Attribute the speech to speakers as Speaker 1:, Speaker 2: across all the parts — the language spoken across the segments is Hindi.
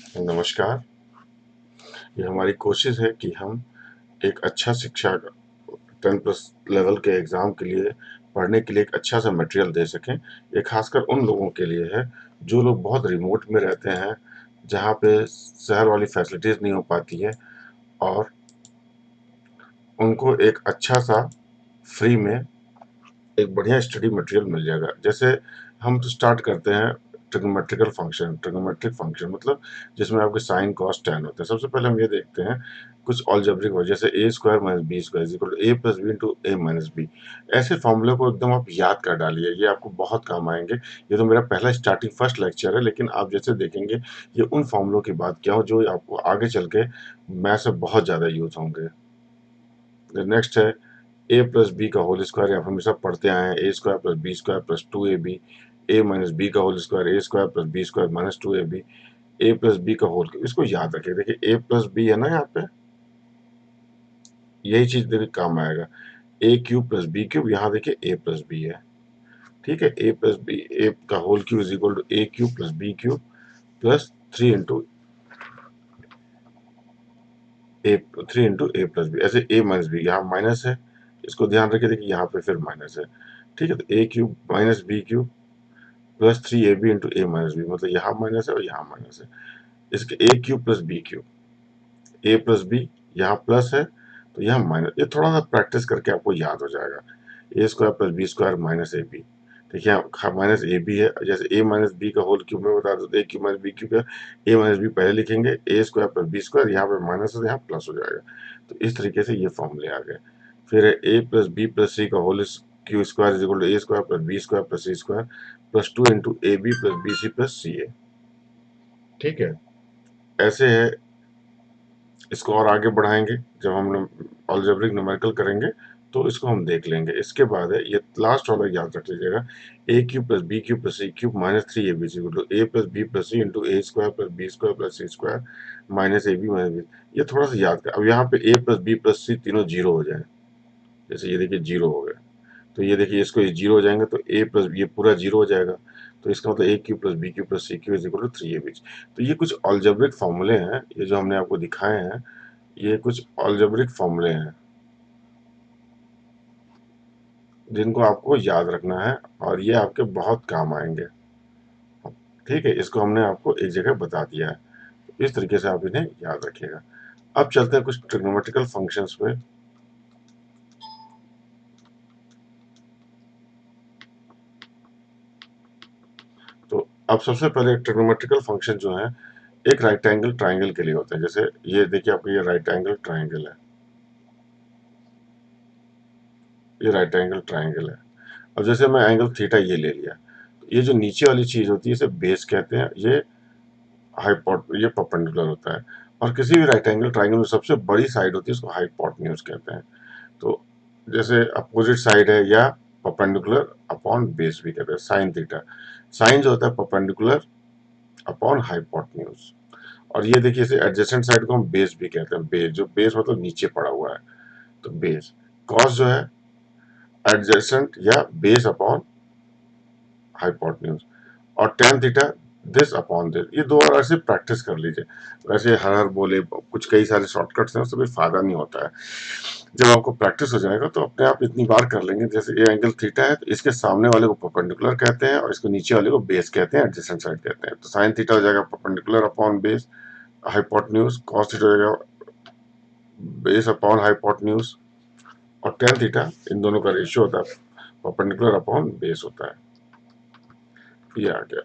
Speaker 1: नमस्कार। ये हमारी कोशिश है कि हम एक अच्छा शिक्षा 10 प्लस लेवल के एग्ज़ाम के लिए पढ़ने के लिए एक अच्छा सा मटेरियल दे सकें। ये खासकर उन लोगों के लिए है जो लोग बहुत रिमोट में रहते हैं, जहाँ पे शहर वाली फैसिलिटीज़ नहीं हो पाती है और उनको एक अच्छा सा फ्री में एक बढ़िया स्टडी मटेरियल मिल जाएगा। जैसे हम स्टार्ट करते हैं ट्रिग्नोमेट्रिक फंक्शन मतलब जिसमें आपके साइन कॉस टैन होते हैं। सबसे पहले हम ये देखते हैं कुछ अलजेब्रिक हो, जैसे a square minus b square equal to a plus b into a minus b. ऐसे फॉर्मूले को एकदम आप याद कर डालिए, ये आपको बहुत काम आएंगे। ये तो मेरा पहला स्टार्टिंग फर्स्ट लेक्चर है, लेकिन आप जैसे देखेंगे ये उन फॉर्मूलों की बात क्या हो जो आपको आगे चल के मैथ से बहुत ज़्यादा यूज होंगे। नेक्स्ट है ए प्लस बी का होल स्क्वायर, आप हमेशा पढ़ते आए हैं a square plus b square plus two a b. A minus b का whole square a square plus b square minus two a b. A plus b का होल, इसको याद रखिए। देखिए ए प्लस बी है ना, यहाँ पे यही चीज देखिए काम आएगा। ए क्यूब प्लस बी क्यूब, यहाँ देखिए ए प्लस बी है। ठीक है, ए प्लस बी, ए का whole cube is equal to A cube plus B cube plus three into A, three into A plus B. ऐसे ए माइनस बी यहाँ माइनस है, इसको ध्यान रखिए। देखिए यहाँ पे फिर माइनस है। ठीक है, तो a cube minus b cube plus three a b into a minus b, मतलब यहाँ माइनस है और यहाँ माइनस है। इसके a cube plus B cube, a plus b, यहाँ प्लस है तो यहाँ माइनस। ये थोड़ा सा प्रैक्टिस करके आपको याद हो जाएगा। A square plus b square minus a b. देखिए यहाँ माइनस ए बी है, जैसे ए माइनस बी का होल क्यूब में बता दो, a cube minus b cube है। ए माइनस बी पहले लिखेंगे, a square plus b square, यहाँ पे माइनस है यहाँ प्लस हो जाएगा। तो इस तरीके से ये फॉर्मूले आ गए। फिर है a plus b plus c का whole cube square is equal to a square plus b square plus c square plus two into a b plus b c plus c a. ठीक है, ऐसे है। इसको और आगे बढ़ाएंगे जब हम अलजेब्रिक न्यूमेरिकल करेंगे, तो इसको हम देख लेंगे। इसके बाद है ये लास्ट वाला, याद रख लीजिएगा, a cube plus B cube plus c cube minus three a b c to a plus b plus c into a square plus b square plus c square minus a b minus b. ये थोड़ा सा याद कर। अब यहाँ पे a plus b plus c तीनों जीरो हो जाए, जैसे ये देखिए जीरो हो गए, तो ये देखिए इसको ये जीरो हो जाएंगे तो ए प्लस ये पूरा जीरो हो जाएगा। तो इसका मतलब a cube plus b cube plus c cube is equal to three a b. तो ये कुछ अलजेब्रिक फॉर्मूले हैं, ये जो हमने आपको दिखाए हैं, ये कुछ अलजेब्रिक फॉर्मूले हैं जिनको आपको याद रखना है और ये आपके बहुत काम आएंगे। ठीक है, इसको हमने आपको एक जगह बता दिया है, तो इस तरीके से आप इन्हें याद रखिएगा। अब चलते हैं कुछ ट्रिग्नोमेट्रिकल फंक्शंस पे। तो अब सबसे पहले ट्रिग्नोमेट्रिकल फंक्शन जो है एक राइट एंगल ट्राइंगल के लिए होते हैं। जैसे ये देखिए आपको, ये राइट एंगल ट्राइंगल है, ये राइट एंगल ट्राइंगल है। अब जैसे मैं एंगल थीटा ये ले लिया, तो ये जो नीचे वाली चीज होती है इसे बेस कहते हैं, ये ये परपेंडिकुलर होता है। और किसी भी राइट एंगल ट्राइंगल में सबसे बड़ी साइड होती है उसको हाइपोटेन्यूज कहते हैं। तो जैसे अपोजिट साइड है या परपेंडिकुलर अपॉन बेस भी कहते हैं, साइन थीटा। साइन जो होता है परपेंडिकुलर अपॉन हाइपोटेन्यूज। और ये देखिए इसे एडजेसेंट साइड को हम बेस भी कहते हैं, बेस जो बेस मतलब नीचे पड़ा हुआ है, तो बेस। कॉस जो है एडजेसेंट या बेस अपॉन हाइपोटेन्यूज। और tan theta this upon this. ये दो बार ऐसे प्रैक्टिस कर लीजिए। वैसे हर बोले कुछ कई सारे शॉर्टकट्स हैं, उससे कोई फायदा नहीं होता है। जब आपको प्रैक्टिस हो जाएगा तो अपने आप इतनी बार कर लेंगे। जैसे ये एंगल थीटा है तो इसके सामने वाले को परपेंडिकुलर कहते हैं और इसको नीचे वाले को बेस कहते हैं, एडजेसेंट साइड कहते हैं। तो साइन थीटा हो जाएगा perpendicular upon base hypotenuse, cos theta हो जाएगा बेस अपॉन हाइपोटेन्यूज, और tan थीटा इन दोनों का रेशियो होता है, परपेंडिकुलर अपॉन बेस होता है। ये आ गया।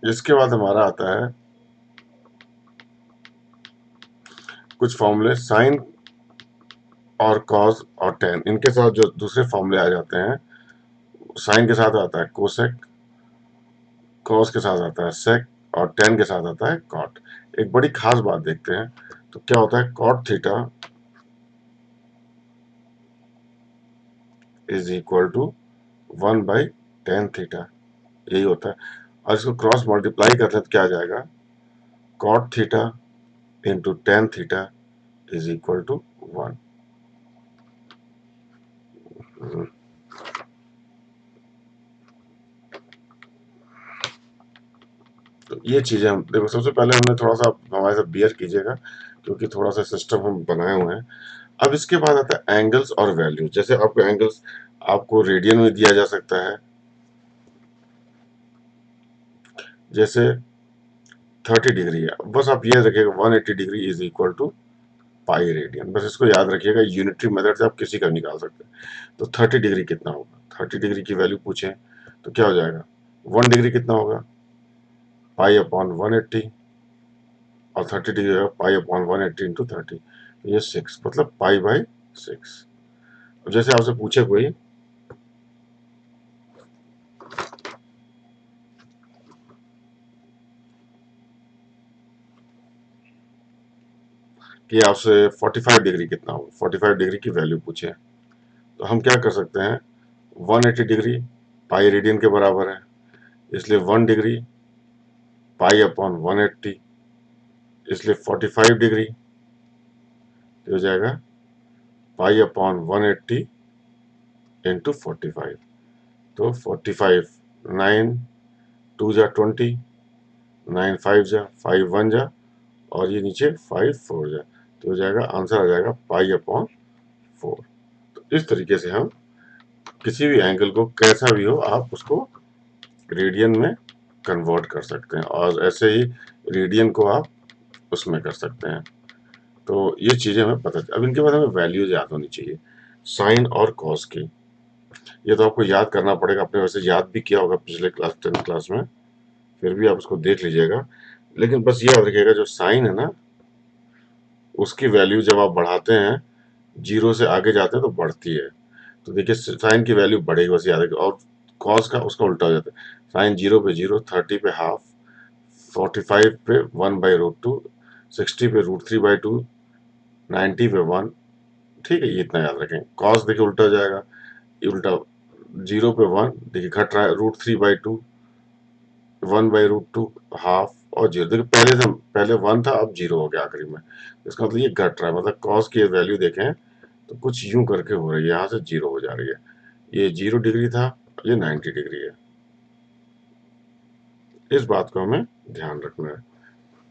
Speaker 1: इसके बाद हमारा आता है कुछ फॉर्मूले साइन और कॉस और टेन, इनके साथ जो दूसरे फॉर्मूले आ जाते हैं, साइन के साथ आता है कोसेक, कॉस के साथ आता है सेक, और टेन के साथ आता है कॉट। एक बड़ी खास बात देखते हैं, तो क्या होता है cot theta is equal to one by tan theta, यही होता है। और इसको क्रॉस मल्टीप्लाई करते हैं तो क्या आ जाएगा, cot theta into tan theta is equal to one. तो ये चीजें हम देखो, सबसे पहले हमने थोड़ा सा हमारे साथ बियर कीजिएगा, क्योंकि थोड़ा सा सिस्टम हम बनाए हुए हैं। अब इसके बाद आता है एंगल्स और वैल्यूज। जैसे आपको एंगल्स आपको रेडियन में दिया जा सकता है, जैसे 30 डिग्री है, बस आप ये रखिएगा 180 degree is equal to pi radian, बस इसको याद रखिएगा। यूनिटरी मेथड से आप किसी का निकाल सकते हैं। तो 30 डिग्री कितना होगा, 30 डिग्री की वैल्यू पूछे तो क्या हो जाएगा, 1 डिग्री कितना होगा, पाई अपॉन 180, और 30 डिग्री होगा पाई अपॉन 180 इंटू 30, ये 6, मतलब पाई बाई 6। जैसे आपसे पूछे कोई कि आपसे 45 डिग्री कितना होगा, 45 डिग्री की वैल्यू पूछे, तो हम क्या कर सकते हैं, 180 डिग्री पाई रेडियन के बराबर है, इसलिए 1 डिग्री पाई अपॉन 180, इसलिए 45 डिग्री हो जाएगा पाई अपॉन 180 इंटू 45। तो 45, 9 2 जा 20, 9 5 जा 5 1 जा, और ये नीचे 5 4 जा, तो हो जाएगा, आंसर आ जाएगा पाई अपॉन 4। तो इस तरीके से हम किसी भी एंगल को, कैसा भी हो, आप उसको रेडियन में कन्वर्ट कर सकते हैं, और ऐसे ही रेडियन को आप उसमें कर सकते हैं। तो ये चीजें हमें पता, अब इनके बाद हमें वैल्यूज याद होनी चाहिए, साइन और कॉस की। ये तो आपको याद करना पड़ेगा, आपने वैसे याद भी किया होगा पिछले क्लास 10th क्लास में, फिर भी आप उसको देख लीजिएगा। लेकिन बस ये याद रखिएगा, जो साइन है ना, उसकी वैल्यू जब आप बढ़ाते हैं, जीरो से आगे जाते हैं तो बढ़ती है। तो देखिए साइन की वैल्यू बढ़ेगी, बस याद रखिए। और कॉस का उसका उल्टा हो जाता है, साइन 0 पे 0, 30 पे हाफ, 45 पे 1/√2, 60 पे √3/2, 90 पे 1। ठीक है, ये इतना याद रखें। कॉस देखिए उल्टा हो जाएगा, ये उल्टा, 0 पे 1 देखिए घट रहा है, √3/2, 1/√2, हाफ और 0। देखिए पहले 1 था, अब 0 हो गया आखिरी में, इसका मतलब ये घट रहा है, मतलब कॉस की वैल्यू देखें तो कुछ यूं करके हो रही है, यहाँ से 0 हो जा रही है। ये 0 डिग्री था, ये 90 डिग्री है। इस बात को हमें ध्यान रखना है,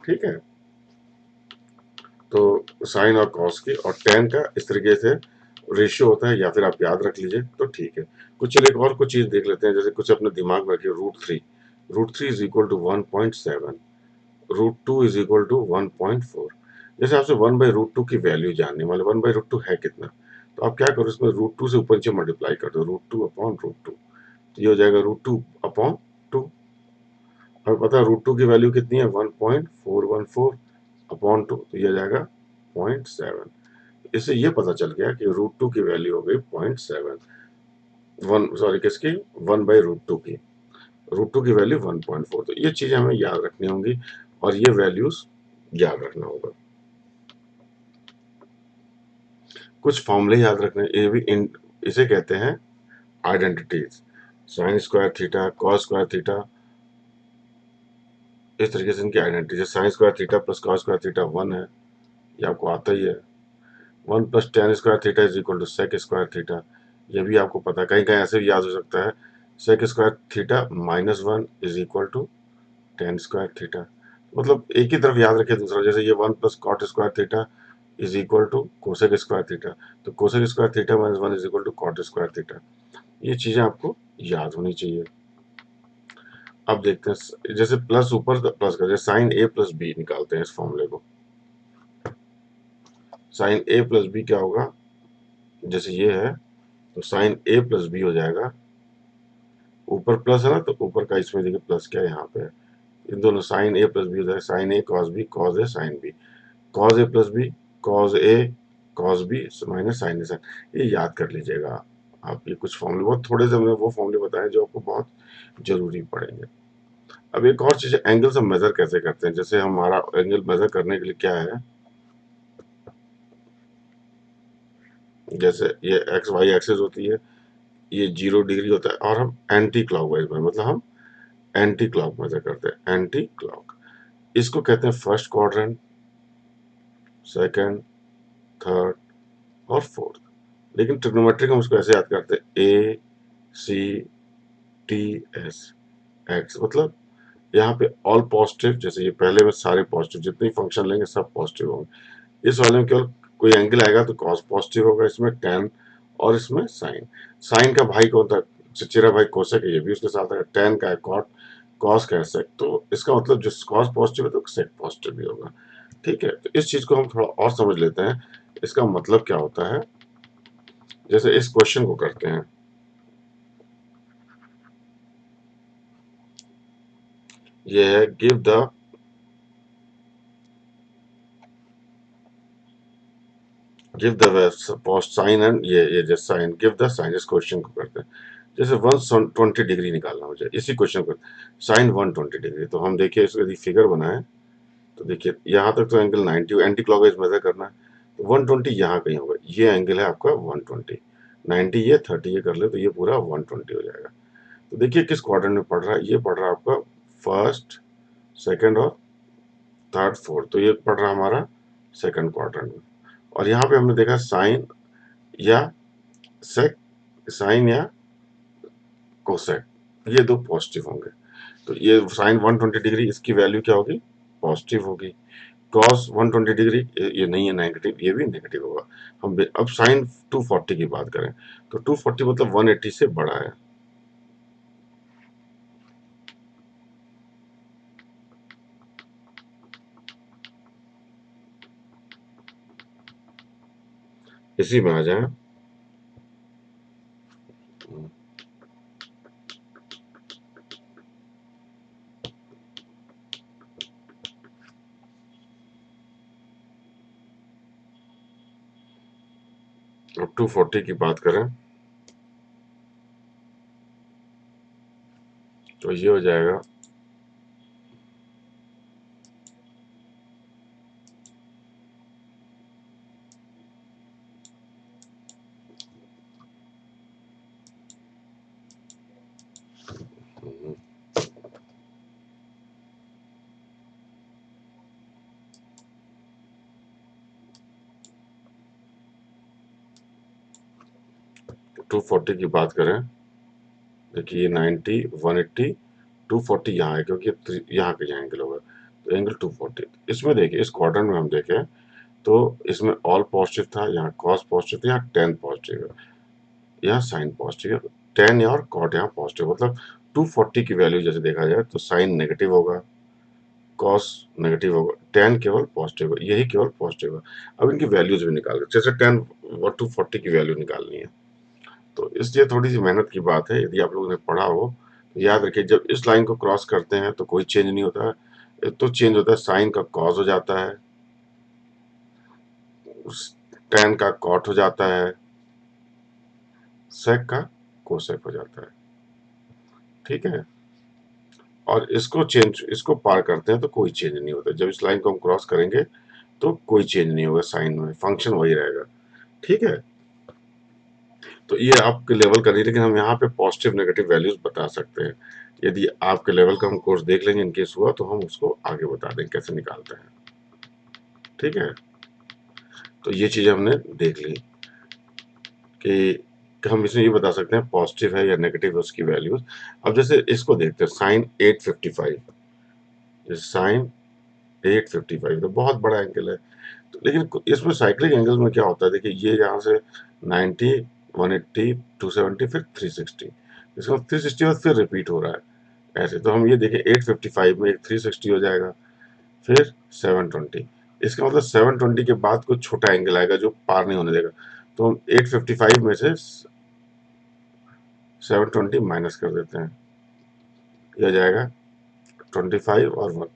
Speaker 1: ठीक है। तो साइन और कॉस की और टेन का इस तरीके से रेशियो होता है, या फिर आप याद रख लीजिए तो ठीक है। कुछ चलिए और कुछ चीज देख लेते हैं, जैसे कुछ अपने दिमाग में रखिए, √3 is equal to 1.7, √2 is equal to 1.4। जैसे आपसे 1/√2 की वैल्यू जाननी, मतलब 1/√2 है कितना, तो आप क्या करो, इसमें √2 से ऊपर नीचे मल्टीप्लाई कर दो, √2 अपॉन √2, तो ये हो जाएगा √2 अपॉन 2। और पता है √2 की वैल्यू कितनी है, 1.414 अपॉन 2, तो ये आ जाएगा 0.7। इससे ये पता चल गया कि √2 की वैल्यू हो गई 0.7, वन सॉरी किसकी, 1/√2 की, √2 की वैल्यू 1.4। तो ये चीजें हमें याद रखनी होंगी, और ये वैल्यूज याद रखना होगा। कुछ फॉर्मूले याद रखने, ये भी इसे कहते हैं identities, sine square theta, cos square theta, इस तरीके से इनकी आइडेंटिटी है। Sine square theta plus cos square theta 1 है, ये आपको आता ही है। 1 plus tan square theta is equal to sec square theta, ये भी आपको पता है, कहीं कहीं ऐसे भी याद हो सकता है, sec square theta -1 is equal to tan square theta. मतलब एक ही तरफ याद रखे, दूसरा, जैसे ये 1 plus cot square theta is equal to cosec square theta, तो cosec square theta -1 is equal to cot square theta. ये चीजें आपको याद होनी चाहिए। अब देखते हैं, जैसे प्लस ऊपर प्लस कर, जैसे साइन ए प्लस बी निकालते हैं इस फॉर्मूले को। साइन ए प्लस बी क्या होगा, जैसे ये है, तो साइन ए प्लस बी हो जाएगा, ऊपर प्लस है ना, तो ऊपर का इसमें देखिए प्लस क्या है, यहाँ पे है। इन दोनों साइन ए प्लस बी हो जाएगा, sign A cos B, cos A sine B, cos A plus B, cos A cos B minus sign A sign. ये याद कर लीजिएगा आप, ये कुछ फॉर्मूले, बहुत थोड़े से हमने वो फॉर्मूले बताए जो आपको बहुत जरूरी पड़ेंगे। अब एक और चीज, एंगल हम मेजर कैसे करते हैं, जैसे हमारा एंगल मेजर करने के लिए क्या है, जैसे ये एक्स वाई एक्सेस होती है, ये 0 डिग्री होता है, और हम एंटी क्लॉकवाइज में, मतलब हम एंटी क्लॉक मेजर करते हैं, एंटी क्लॉक। इसको कहते हैं फर्स्ट क्वाड्रेंट, सेकंड, थर्ड और फोर्थ। लेकिन ट्रिग्नोमेट्रिक हम उसको ऐसे याद करते हैं, A C T S, x मतलब यहाँ पे ऑल पॉजिटिव, जैसे ये पहले में सारे पॉजिटिव, जितने फंक्शन लेंगे सब पॉजिटिव होंगे। इस वाले में केवल कोई एंगल आएगा तो कॉस पॉजिटिव होगा, इसमें टेन और इसमें साइन। साइन का भाई कौन था? चचेरा भाई कोसेक है, ये भी उसके साथ है। टेन का है कॉट, कॉस का है सेक। तो इसका मतलब जो कॉस पॉजिटिव है तो सेक पॉजिटिव भी होगा। ठीक है, तो इस चीज को हम थोड़ा और समझ लेते हैं, इसका मतलब क्या होता है। जैसे इस क्वेश्चन को करते हैं, ये है give the post sign and ये just sign, give the sign. इस क्वेश्चन को करते हैं, जैसे 120 डिग्री निकालना मुझे, इसी क्वेश्चन को साइन 120 डिग्री। तो हम देखिए इसको यदि फिगर बनाए तो देखिए यहाँ तक तो एंगल 90 एंटी क्लॉकवाइज मेजर करना है, तो 120 यहाँ कहीं होगा। ये एंगल है आपका 120, 90 ये 30 ये कर ले तो ये पूरा 120 हो जाएगा। तो देखिए किस क्वाड्रेंट में पड़ रहा है, ये पड़ रहा है आपका फर्स्ट, सेकंड और थर्ड, फोर्थ। तो ये पड़ रहा है हमारा सेकंड क्वाड्रेंट में। और यहाँ पे हमने देखा साइन या सेक, साइन या कोसेक, ये दो पॉजिटिव होंगे। तो ये साइन 120 डिग्री, इसकी वैल्यू क्या होगी? पॉजिटिव होगी। कॉस 120 डिग्री ये नहीं है नेगेटिव, ये भी नेगेटिव होगा। हम अब साइन 240 की बात करें तो 240 मतलब 180 से बड़ा है। इसी में आ जाए। 240 की बात करें तो ये हो जाएगा 240 की बात करें, देखिए ये 90, 180, 240 यहाँ है क्योंकि यहाँ का एंगल होगा, तो एंगल 240। इसमें देखिए इस क्वाड्रेंट में हम देखें तो इसमें ऑल पॉजिटिव था, यहाँ कॉस पॉजिटिव था, यहाँ टेन पॉजिटिव है, यहाँ साइन पॉजिटिव है। टेन और कॉट यहाँ पॉजिटिव, मतलब 240 की वैल्यू जैसे देखा जाए तो साइन नेगेटिव होगा, कॉस नेगेटिव होगा, टेन केवल पॉजिटिव है, यही केवल पॉजिटिव है। अब इनकी वैल्यूज भी निकाल, जैसे टेन और 240 की वैल्यू निकालनी है, तो इसलिए थोड़ी सी मेहनत की बात है। यदि आप लोगों ने पढ़ा हो तो याद रखिए, जब इस लाइन को क्रॉस करते हैं तो कोई चेंज नहीं होता है, तो चेंज होता है साइन का कॉस हो जाता है, टेन का कॉट हो जाता है, सेक का कोसेक हो जाता है। ठीक है, और इसको पार करते हैं तो कोई चेंज नहीं होता। जब इस लाइन को हम क्रॉस करेंगे तो कोई चेंज नहीं होगा, साइन में फंक्शन वही रहेगा। ठीक है, तो ये आपके लेवल का नहीं, लेकिन हम यहाँ पे पॉजिटिव नेगेटिव वैल्यूज बता सकते हैं। यदि आपके लेवल का हम कोर्स देख लेंगे इनकेस हुआ तो हम उसको आगे बता देंगे कैसे निकालते हैं। ठीक है, तो ये चीज हमने देख ली कि हम इसमें ये बता सकते हैं पॉजिटिव है या नेगेटिव है उसकी वैल्यूज। अब जैसे इसको देखते हैं साइन 855, साइन 855 तो बहुत बड़ा एंगल है। तो लेकिन इसमें साइक्लिक एंगल में क्या होता है, देखिए ये यहाँ से 90, 180, 270 फिर 360, इसका 360 बाद फिर रिपीट हो रहा है ऐसे। तो हम ये देखें 855 में एक 360 हो जाएगा, फिर 720, इसका मतलब 720 के बाद कुछ छोटा एंगल आएगा जो पार नहीं होने देगा। तो हम 855 में से 720 माइनस कर देते हैं, यह हो जाएगा 25 और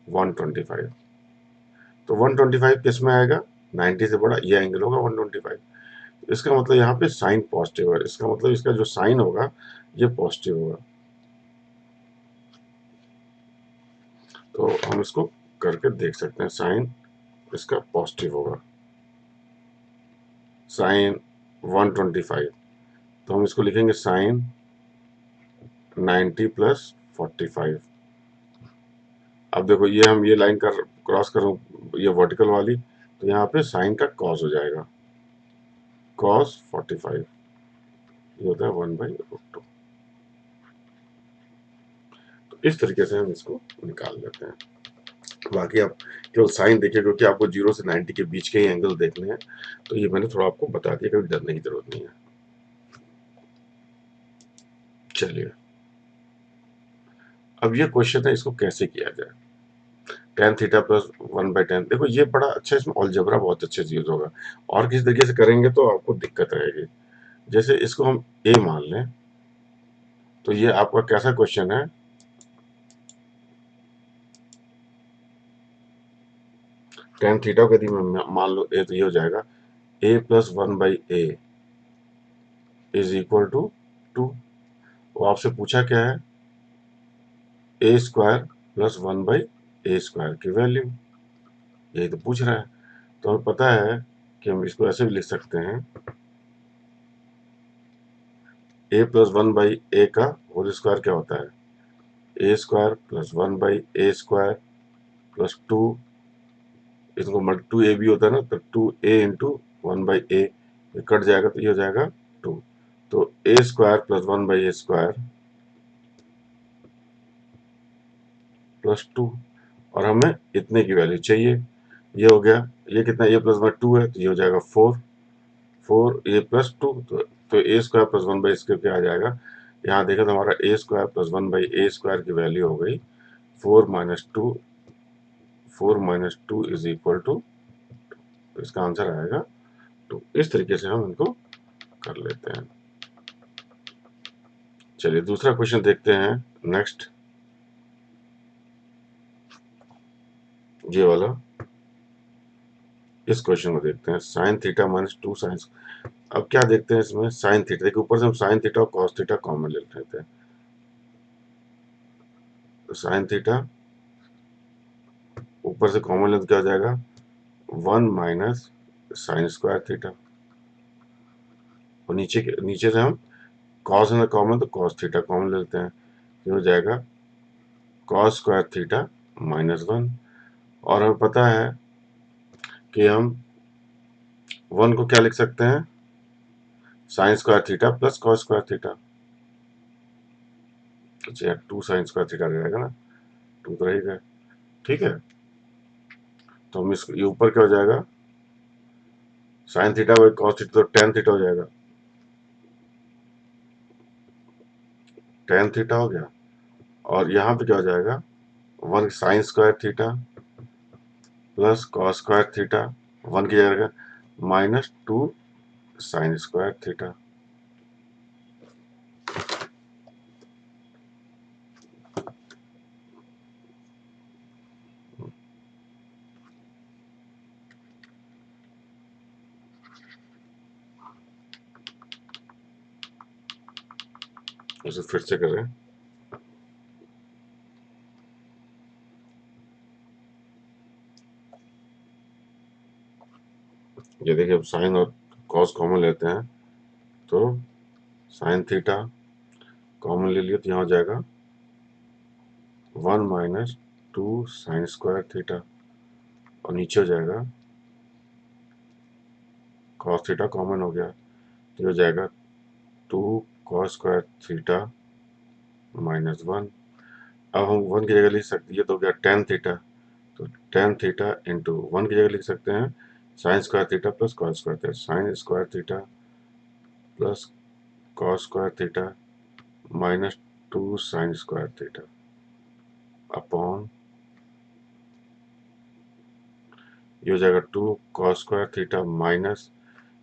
Speaker 1: 125। तो 125 किस में आएगा? 90 से बड़ा, ये एंगल होगा 125। इसका मतलब यहाँ पे साइन पॉजिटिव है, इसका मतलब इसका जो साइन होगा ये पॉजिटिव होगा। तो हम इसको करके देख सकते हैं, साइन इसका पॉजिटिव होगा, साइन 125। तो हम इसको लिखेंगे साइन 90 प्लस 45। अब देखो ये हम ये लाइन कर क्रॉस करूं, ये वर्टिकल वाली, तो यहाँ पे साइन का कॉस हो जाएगा, कॉस 45, ये होता है 1/√2। इस तरीके से हम इसको निकाल लेते हैं। बाकी आप केवल साइन देखिए, क्योंकि आपको 0 से 90 के बीच के ही एंगल देखने हैं, तो ये मैंने थोड़ा आपको बता दिया, कभी डरने की जरूरत नहीं है। चलिए, अब ये क्वेश्चन है, इसको कैसे किया जाए। tan थीटा प्लस 1/tan, देखो ये बड़ा अच्छा, इसमें अलजेब्रा बहुत अच्छे से यूज होगा। और किसी तरीके से करेंगे तो आपको दिक्कत रहेगी। जैसे इसको हम a मान लें, तो ये आपका कैसा क्वेश्चन है, tan थीटा को यदि मैं मान लो a, तो ये हो जाएगा a plus 1/a is equal to 2। वो आपसे पूछा क्या है, a स्क्वायर प्लस 1/a² की वैल्यू, यही तो पूछ रहा है। तो हमें पता है कि हम इसको ऐसे भी लिख सकते हैं, a प्लस 1/a का होल स्क्वायर क्या होता है, a² प्लस 1/a² प्लस 2, इसको मल्टी 2a भी होता है ना, तो 2a इंटू 1/a, ये कट जाएगा तो ये हो जाएगा 2। तो a² प्लस 1/a² प्लस 2, और हमें इतने की वैल्यू चाहिए। ये हो गया, ये कितना, a प्लस 2 है, तो ये हो जाएगा 4, 4a प्लस 2, तो a² प्लस 1/a² क्या आ जाएगा, यहाँ देखा तो हमारा a² प्लस 1/a² की वैल्यू हो गई 4 minus two is equal to, तो इसका आंसर आएगा 2। इस तरीके से हम इनको कर लेते हैं। चलिए दूसरा क्वेश्चन देखते हैं। नेक्स्ट ये वाला, इस क्वेश्चन को देखते हैं, साइन थीटा माइनस 2 साइन। अब क्या देखते हैं इसमें, साइन थीटा, देखिए ऊपर से हम साइन थीटा और कॉस थीटा कॉमन ले लेते हैं। तो साइन थीटा ऊपर से कॉमन लेते क्या हो जाएगा, 1 माइनस साइन स्क्वायर थीटा, और नीचे से हम कॉस है ना कॉमन, तो कॉस थीटा कॉमन ले लेते हैं, ये हो जाएगा कॉस स्क्वायर थीटा -1। और हमें पता है कि हम 1 को क्या लिख सकते हैं, sign square theta plus cos square theta, अच्छा 2 साइन स्क्वायर थीटा रहेगा ना, 2 तो रहेगा, ठीक है। तो हम ये ऊपर क्या हो जाएगा, sine theta by cos theta, तो टेन थीटा हो जाएगा, टेन थीटा हो गया। और यहाँ पे क्या हो जाएगा, 1 sign square theta plus cos square theta, 1 की जगह -2 साइन स्क्वायर थीटा। इसे फिर से करें, ये देखिए अब साइन और कॉस कॉमन लेते हैं, तो साइन थीटा कॉमन ले लिया, तो यहाँ हो जाएगा 1 माइनस 2 साइन स्क्वायर थीटा, और नीचे हो जाएगा कॉस थीटा कॉमन हो गया, तो हो जाएगा 2 कॉस स्क्वायर थीटा -1। अब हम 1 की जगह लिख सकते हैं, तो हो गया टेन थीटा, तो टेन थीटा इंटू 1 की जगह लिख सकते हैं sign square theta plus cos square theta, sign square theta plus cos square theta -2 sign square theta upon, ये हो जाएगा 2 कॉस स्क्वायर थीटा माइनस,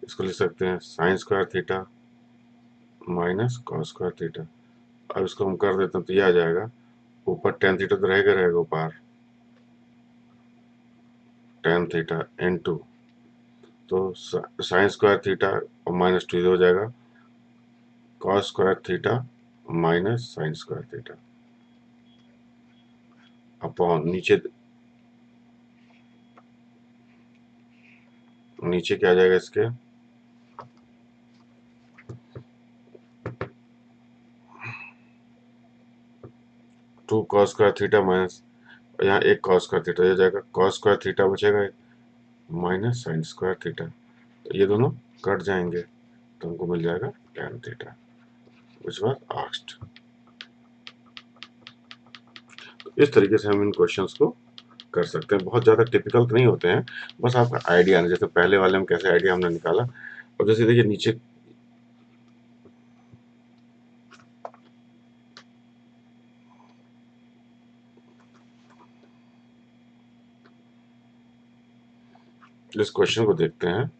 Speaker 1: इसको लिख सकते हैं sign square theta minus cos square theta. अब इसको हम कर देते हैं, तो ये आ जाएगा, ऊपर टेन थीटा तो रहेगा ऊपर, टेन थीटा इंटू, तो साइन स्क्वायर थीटा और -2 हो जाएगा cos square theta minus sign square theta upon, नीचे क्या आ जाएगा इसके, 2 कॉस स्क्वायर थीटा माइनस, यहाँ एक कॉस स्क्वायर थीटा हो जाएगा, कॉस स्क्वायर थीटा बचेगा माइनस साइन स्क्वायर थीटा, तो ये दोनों कट जाएंगे, तो हमको मिल जाएगा tan theta, which was asked। इस तरीके से हम इन क्वेश्चंस को कर सकते हैं। बहुत ज़्यादा टिपिकल तो नहीं होते हैं, बस आपका आइडिया आना, जैसे पहले वाले में कैसे आइडिया हमने निकाला, और जैसे देखिए नीचे इस क्वेश्चन को देखते हैं,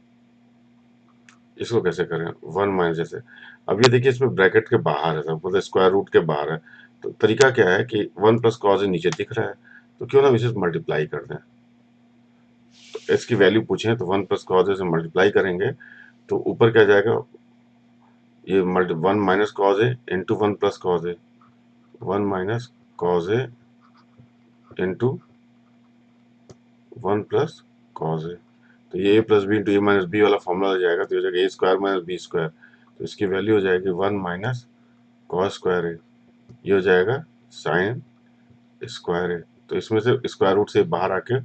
Speaker 1: इसको कैसे करें। वन माइनस, जैसे अब ये देखिए इसमें ब्रैकेट के बाहर है, सब मतलब स्क्वायर रूट के बाहर है, तो तरीका क्या है कि वन प्लस कॉज नीचे दिख रहा है, तो क्यों ना इसे मल्टीप्लाई कर दें। तो इसकी वैल्यू पूछे तो वन प्लस कॉज से मल्टीप्लाई करेंगे तो ऊपर क्या जाएगा, ये मल्टी वन माइनस कॉज ए इंटू वन प्लस कॉज ए, वन माइनस कॉज ए इंटू वन प्लस कॉज ए, तो ये ए plus b into a minus B वाला फॉर्मूला हो जाएगा, तो हो जाएगा a square minus b square, तो इसकी वैल्यू हो जाएगी वन माइनस कॉस स्क्वायर ए, ये हो जाएगा साइन स्क्वायर ए, तो इसमें से स्क्वायर रूट से बाहर आके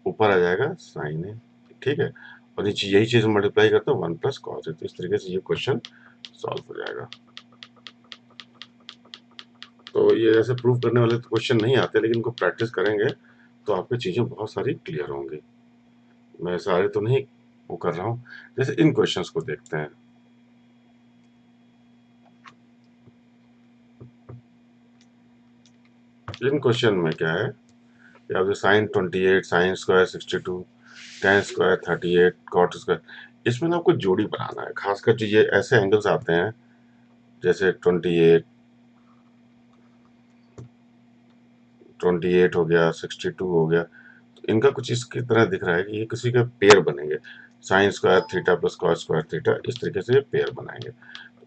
Speaker 1: ऊपर आ जाएगा साइन ए, ठीक है, और नीचे यही चीज मल्टीप्लाई करते हैं वन प्लस कॉस ए, तो इस तरीके से ये क्वेश्चन सॉल्व हो जाएगा। तो ये ऐसे प्रूव करने वाले तो क्वेश्चन नहीं आते, लेकिन इनको प्रैक्टिस करेंगे तो आपकी चीजें बहुत सारी क्लियर होंगी। मैं सारे तो नहीं वो कर रहा हूँ, जैसे इन क्वेश्चंस को देखते हैं। इन क्वेश्चन में क्या है कि आप sine 28, sine square 62, tan square 38, cot square, इसमें ना आपको जोड़ी बनाना है, खासकर जो ये ऐसे एंगल्स आते हैं जैसे 28 हो गया, 62 हो गया, तो इनका कुछ इसकी तरह दिख रहा है कि ये किसी के पेयर बनेंगे, sign square theta plus cos square theta, इस तरीके से ये पेयर बनाएंगे।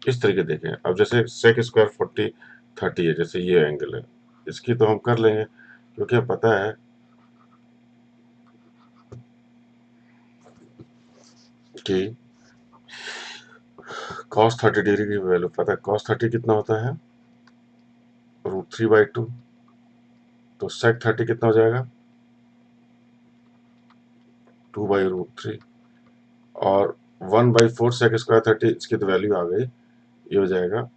Speaker 1: इस तरीके देखें, अब जैसे सेक स्क्वायर 40 30 है, जैसे ये एंगल है, इसकी तो हम कर लेंगे क्योंकि हमें पता है कि cos 30 डिग्री की वैल्यू पता है, cos 30 कितना होता है, √3/2, तो sec 30 कितना हो जाएगा, 2/√3, और 1/4 sec स्क्वायर 30, इसकी तो वैल्यू आ गई, ये हो जाएगा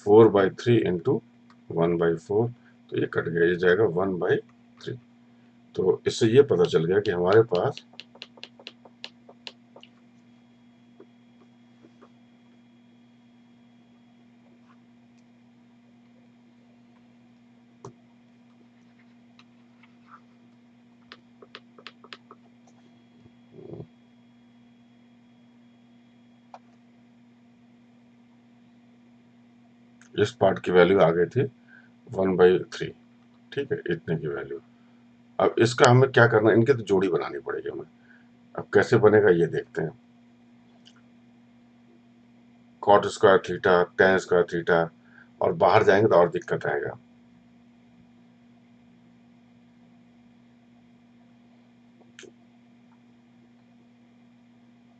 Speaker 1: 4/3 इंटू 1/4, तो ये कट गया, ये जाएगा 1/3। तो इससे ये पता चल गया कि हमारे पास इस पार्ट की वैल्यू आ गई थी 1/3, ठीक है, इतने की वैल्यू। अब इसका हमें क्या करना है, इनकी तो जोड़ी बनानी पड़ेगी हमें। अब कैसे बनेगा ये देखते हैं, cot square theta, tan square theta, और बाहर जाएंगे तो और दिक्कत आएगा।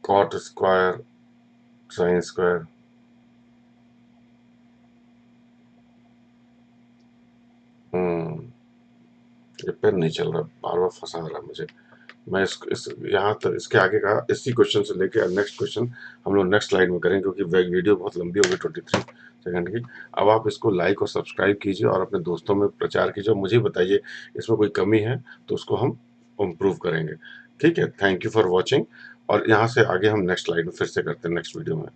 Speaker 1: कॉट स्क्वायर साइन स्क्वायर, ये पेन नहीं चल रहा, बार बार फंसा रहा मुझे। मैं इस यहाँ तक इसके आगे का इसी क्वेश्चन से लेके नेक्स्ट क्वेश्चन हम लोग नेक्स्ट स्लाइड में करेंगे, क्योंकि वीडियो बहुत लंबी हो गई 23 सेकंड की। अब आप इसको लाइक और सब्सक्राइब कीजिए और अपने दोस्तों में प्रचार कीजिए, और मुझे बताइए इसमें कोई कमी है तो उसको हम इम्प्रूव करेंगे। ठीक है, थैंक यू फॉर वॉचिंग, और यहाँ से आगे हम नेक्स्ट स्लाइड में फिर से करते हैं नेक्स्ट वीडियो में।